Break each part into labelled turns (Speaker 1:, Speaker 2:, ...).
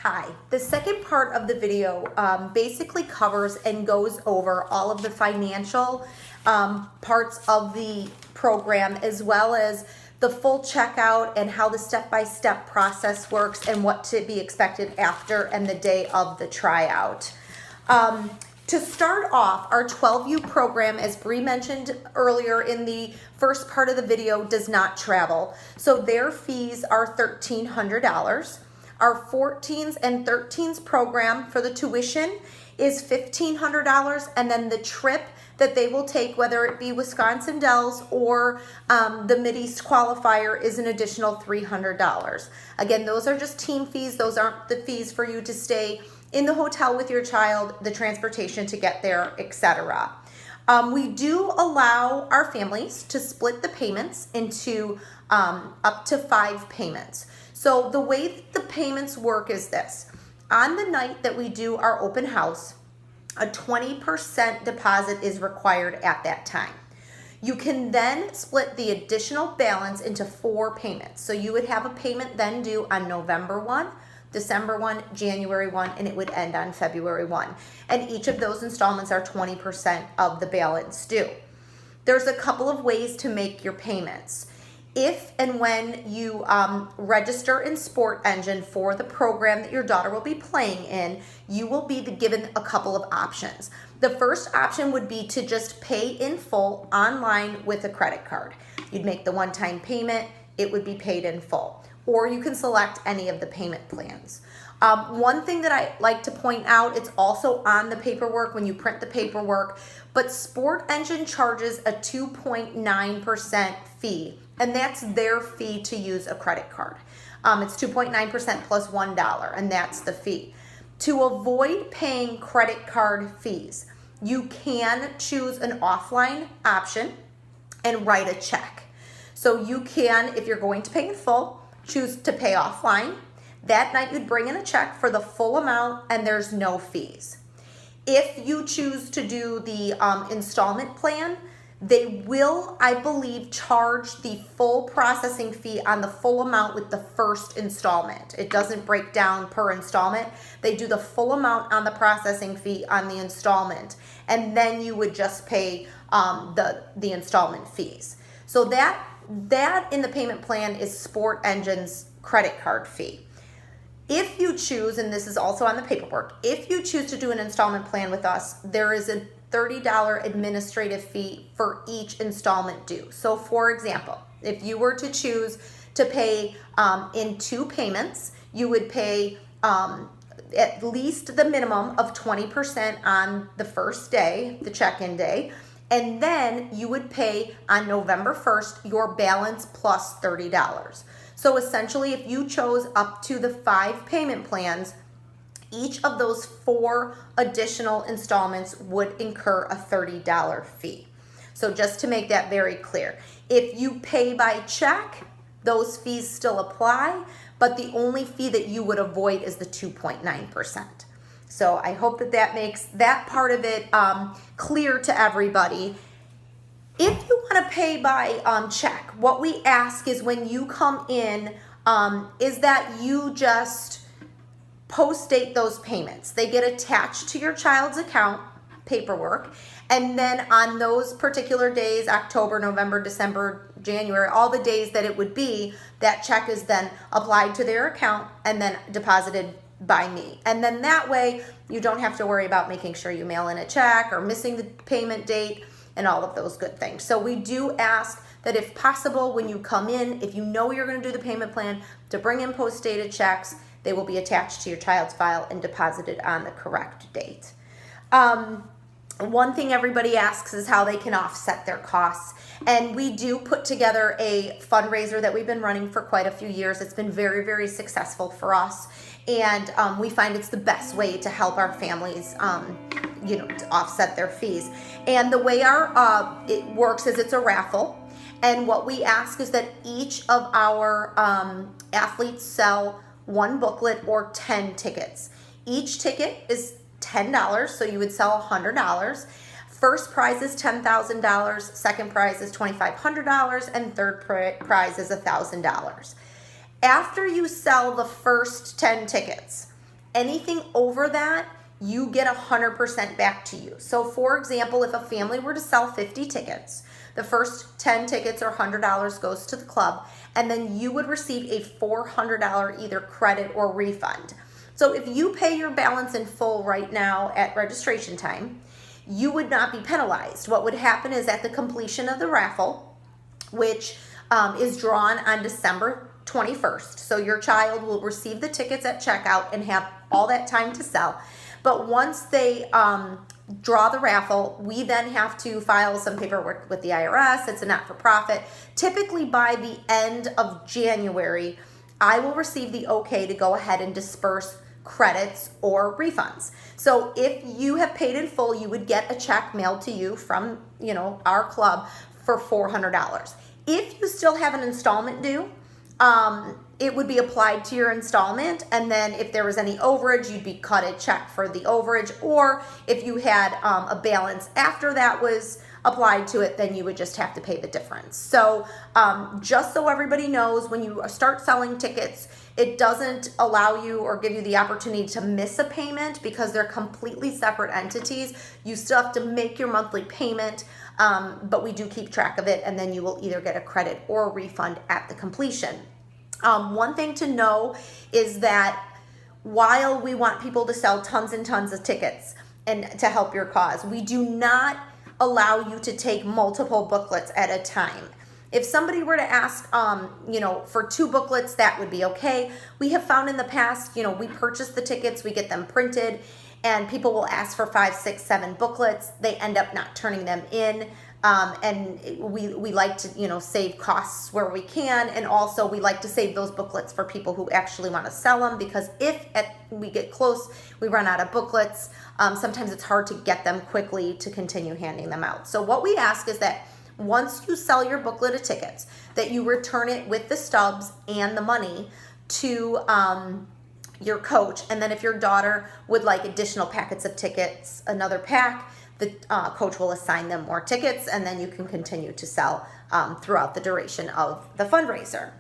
Speaker 1: Hi, the second part of the video basically covers and goes over all of the financial parts of the program, as well as the full checkout and how the step-by-step process works and what to be expected after and the day of the tryout. To start off, our 12U program, as Bree mentioned earlier in the first part of the video, does not travel. So their fees are $1,300. Our 14s and 13s program for the tuition is $1,500, and then the trip that they will take, whether it be Wisconsin Dells or the Mideast qualifier, is an additional $300. Again, those are just team fees. Those aren't the fees for you to stay in the hotel with your child, the transportation to get there, etc. We do allow our families to split the payments into up to 5 payments. So the way the payments work is this. On the night that we do our open house, a 20% deposit is required at that time. You can then split the additional balance into 4 payments. So you would have a payment then due on November 1, December 1, January 1, and it would end on February 1. And each of those installments are 20% of the balance due. There's a couple of ways to make your payments. If and when you register in Sport Engine for the program that your daughter will be playing in, you will be given a couple of options. The first option would be to just pay in full online with a credit card. You'd make the one-time payment, it would be paid in full. Or you can select any of the payment plans. One thing that I like to point out, it's also on the paperwork when you print the paperwork, but Sport Engine charges a 2.9% fee, and that's their fee to use a credit card. It's 2.9% plus $1, and that's the fee. To avoid paying credit card fees, you can choose an offline option and write a check. So you can, if you're going to pay in full, choose to pay offline. That night you'd bring in a check for the full amount and there's no fees. If you choose to do the installment plan, they will, I believe, charge the full processing fee on the full amount with the first installment. It doesn't break down per installment. They do the full amount on the processing fee on the installment, and then you would just pay the installment fees. So that in the payment plan is Sport Engine's credit card fee. If you choose, and this is also on the paperwork, if you choose to do an installment plan with us, there is a $30 administrative fee for each installment due. So for example, if you were to choose to pay in 2 payments, you would pay at least the minimum of 20% on the first day, the check-in day, and then you would pay on November 1st your balance plus $30. So essentially, if you chose up to the 5 payment plans, each of those 4 additional installments would incur a $30 fee. So just to make that very clear, if you pay by check, those fees still apply, but the only fee that you would avoid is the 2.9%. So I hope that makes that part of it clear to everybody. If you want to pay by check, what we ask is when you come in, is that you just post-date those payments. They get attached to your child's account paperwork, and then on those particular days, October, November, December, January, all the days that it would be, that check is then applied to their account and then deposited by me. And then that way you don't have to worry about making sure you mail in a check or missing the payment date and all of those good things. So we do ask that if possible, when you come in, if you know you're going to do the payment plan, to bring in post-dated checks. They will be attached to your child's file and deposited on the correct date. One thing everybody asks is how they can offset their costs. And we do put together a fundraiser that we've been running for quite a few years. It's been very, very successful for us. And we find it's the best way to help our families to offset their fees. And the way it works is it's a raffle. And what we ask is that each of our athletes sell 1 booklet or 10 tickets. Each ticket is $10, so you would sell $100. First prize is $10,000, second prize is $2,500, and third prize is $1,000. After you sell the first 10 tickets, Anything over that, you get 100% back to you. So for example, if a family were to sell 50 tickets, the first 10 tickets or $100 goes to the club, and then you would receive a $400 either credit or refund. So if you pay your balance in full right now at registration time, you would not be penalized. What would happen is at the completion of the raffle, which is drawn on December 21st, so your child will receive the tickets at checkout and have all that time to sell. But once they draw the raffle, we then have to file some paperwork with the IRS. It's a not-for-profit. Typically by the end of January, I will receive the okay to go ahead and disperse credits or refunds. So if you have paid in full, you would get a check mailed to you from, our club for $400. If you still have an installment due, it would be applied to your installment, and then if there was any overage, you'd be cut a check for the overage, or if you had a balance after that was applied to it, then you would just have to pay the difference. So just so everybody knows, when you start selling tickets, it doesn't allow you or give you the opportunity to miss a payment because they're completely separate entities. You still have to make your monthly payment, but we do keep track of it, and then you will either get a credit or a refund at the completion. One thing to know is that while we want people to sell tons and tons of tickets and to help your cause, we do not allow you to take multiple booklets at a time. If somebody were to ask, for 2 booklets, that would be okay. We have found in the past, we purchase the tickets, we get them printed, and people will ask for 5, 6, 7 booklets. They end up not turning them in. And we like to, save costs where we can. And also we like to save those booklets for people who actually want to sell them, because if we get close, we run out of booklets, sometimes it's hard to get them quickly to continue handing them out. So what we ask is that once you sell your booklet of tickets, that you return it with the stubs and the money to your coach. And then if your daughter would like additional packets of tickets, another pack, the coach will assign them more tickets, and then you can continue to sell throughout the duration of the fundraiser.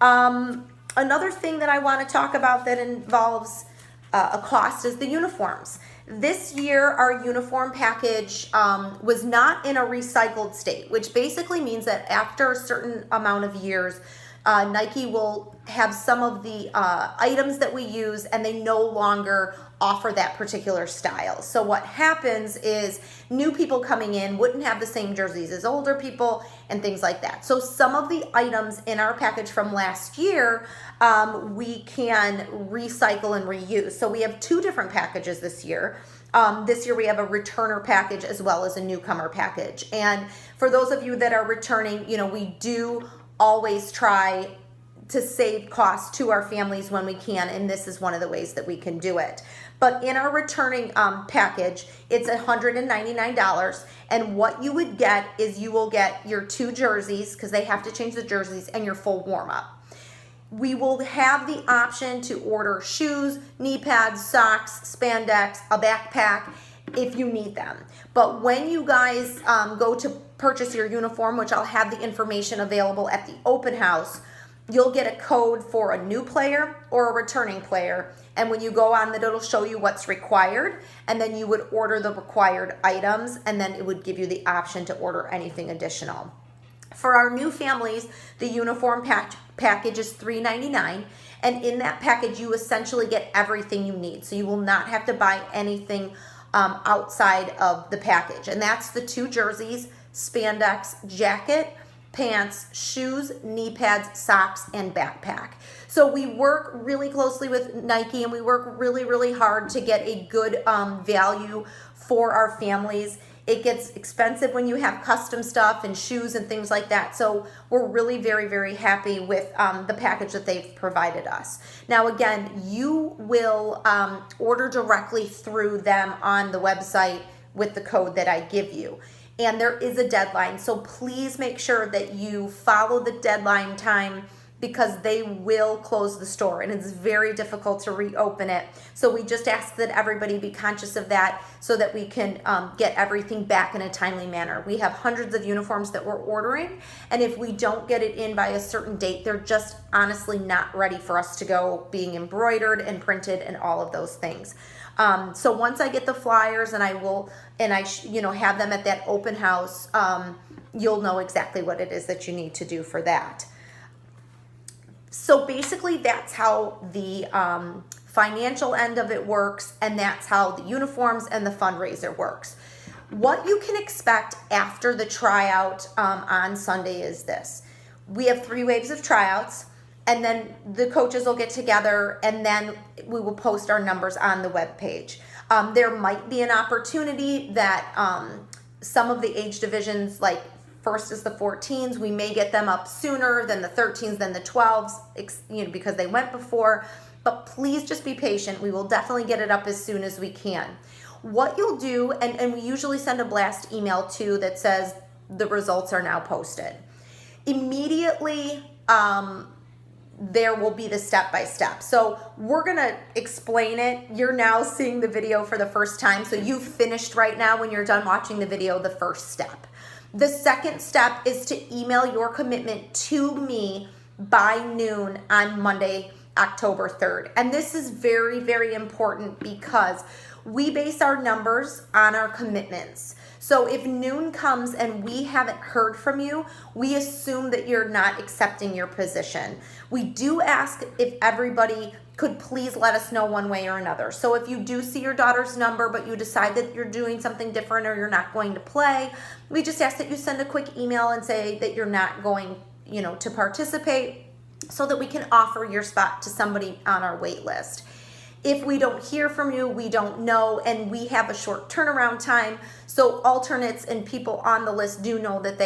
Speaker 1: Another thing that I want to talk about that involves a cost is the uniforms. This year, our uniform package was not in a recycled state, which basically means that after a certain amount of years, Nike will have some of the items that we use, and they no longer offer that particular style. So what happens is new people coming in wouldn't have the same jerseys as older people and things like that. So some of the items in our package from last year, we can recycle and reuse. So we have 2 different packages this year. This year we have a returner package as well as a newcomer package. And for those of you that are returning, we do always try to save costs to our families when we can, and this is one of the ways that we can do it. But in our returning package, it's $199, and what you would get is you will get your 2 jerseys, because they have to change the jerseys, and your full warm-up. We will have the option to order shoes, knee pads, socks, spandex, a backpack, if you need them. But when you guys go to purchase your uniform, which I'll have the information available at the open house, you'll get a code for a new player or a returning player. And when you go on, it'll show you what's required, and then you would order the required items, and then it would give you the option to order anything additional. For our new families, the uniform package is $399, and in that package you essentially get everything you need. So you will not have to buy anything outside of the package, and that's the 2 jerseys, spandex, jacket, pants, shoes, knee pads, socks, and backpack. So we work really closely with Nike, and we work really, really hard to get a good value for our families. It gets expensive when you have custom stuff and shoes and things like that. So we're really very, very happy with the package that they've provided us. Now, again, you will order directly through them on the website with the code that I give you. And there is a deadline, so please make sure that you follow the deadline time, because they will close the store and it's very difficult to reopen it. So we just ask that everybody be conscious of that so that we can get everything back in a timely manner. We have hundreds of uniforms that we're ordering, and if we don't get it in by a certain date, they're just honestly not ready for us to go being embroidered and printed and all of those things. So once I get the flyers and have them at that open house, you'll know exactly what it is that you need to do for that. So basically that's how the financial end of it works, and that's how the uniforms and the fundraiser works. What you can expect after the tryout on Sunday is this. We have 3 waves of tryouts, and then the coaches will get together, and then we will post our numbers on the webpage. There might be an opportunity that some of the age divisions, like first is the 14s, we may get them up sooner than the 13s, than the 12s, because they went before. But please just be patient. We will definitely get it up as soon as we can. What you'll do, and we usually send a blast email too that says the results are now posted. Immediately, there will be the step-by-step. So we're gonna explain it. You're now seeing the video for the first time. So you've finished right now when you're done watching the video, the first step. The second step is to email your commitment to me by noon on Monday, October 3rd. And this is very, very important because we base our numbers on our commitments. So if noon comes and we haven't heard from you, we assume that you're not accepting your position. We do ask if everybody could please let us know one way or another. So if you do see your daughter's number, but you decide that you're doing something different or you're not going to play, we just ask that you send a quick email and say that you're not going, to participate, so that we can offer your spot to somebody on our wait list. If we don't hear from you, we don't know, and we have a short turnaround time. So alternates and people on the list do know that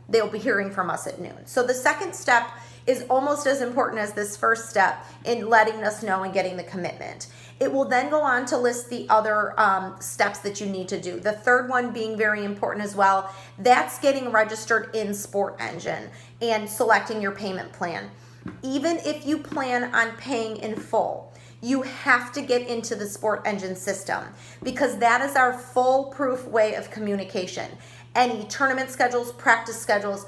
Speaker 1: they'll be hearing from us at noon. So the second step is almost as important as this first step in letting us know and getting the commitment. It will then go on to list the other steps that you need to do. The third one being very important as well. That's getting registered in Sport Engine and selecting your payment plan. Even if you plan on paying in full, you have to get into the Sport Engine system because that is our foolproof way of communication. Any tournament schedules, practice schedules,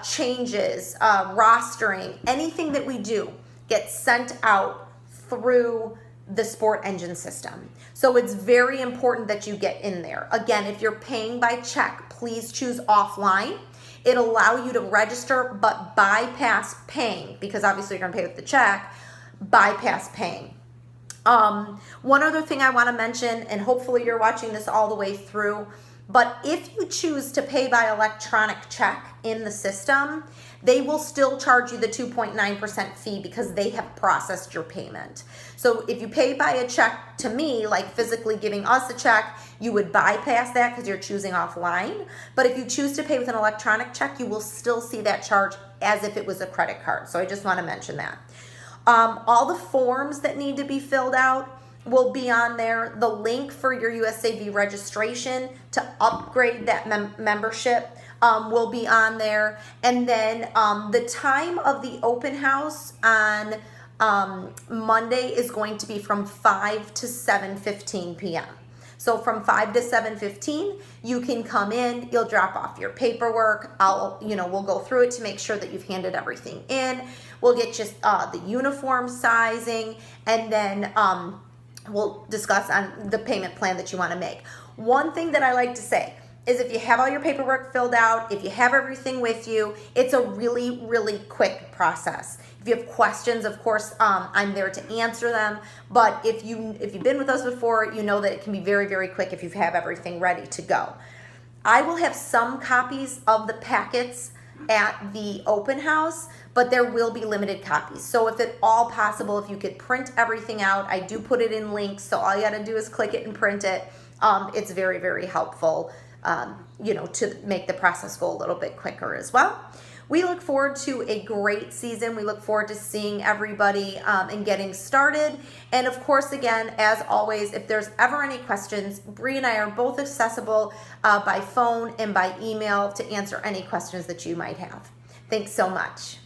Speaker 1: changes, rostering, anything that we do gets sent out through the Sport Engine system. So it's very important that you get in there. Again, if you're paying by check, please choose offline. It'll allow you to register but bypass paying, because obviously you're going to pay with the check, bypass paying. One other thing I want to mention, and hopefully you're watching this all the way through, but if you choose to pay by electronic check in the system, they will still charge you the 2.9% fee because they have processed your payment. So if you pay by a check to me, like physically giving us a check, you would bypass that because you're choosing offline. But if you choose to pay with an electronic check, you will still see that charge as if it was a credit card. So I just want to mention that. All the forms that need to be filled out will be on there. The link for your USAV registration to upgrade that membership will be on there. And then the time of the open house on Monday is going to be from 5 to 7:15 p.m. So from 5 to 7:15, you can come in, you'll drop off your paperwork. We'll go through it to make sure that you've handed everything in. We'll get you the uniform sizing, and then we'll discuss on the payment plan that you want to make. One thing that I like to say is if you have all your paperwork filled out, if you have everything with you, it's a really, really quick process. If you have questions, of course, I'm there to answer them. But if you've been with us before, you know that it can be very, very quick if you have everything ready to go. I will have some copies of the packets at the open house, but there will be limited copies. So if at all possible, if you could print everything out, I do put it in links, so all you gotta do is click it and print it. It's very, very helpful, to make the process go a little bit quicker as well. We look forward to a great season. We look forward to seeing everybody and getting started. And of course, again, as always, if there's ever any questions, Bree and I are both accessible by phone and by email to answer any questions that you might have. Thanks so much.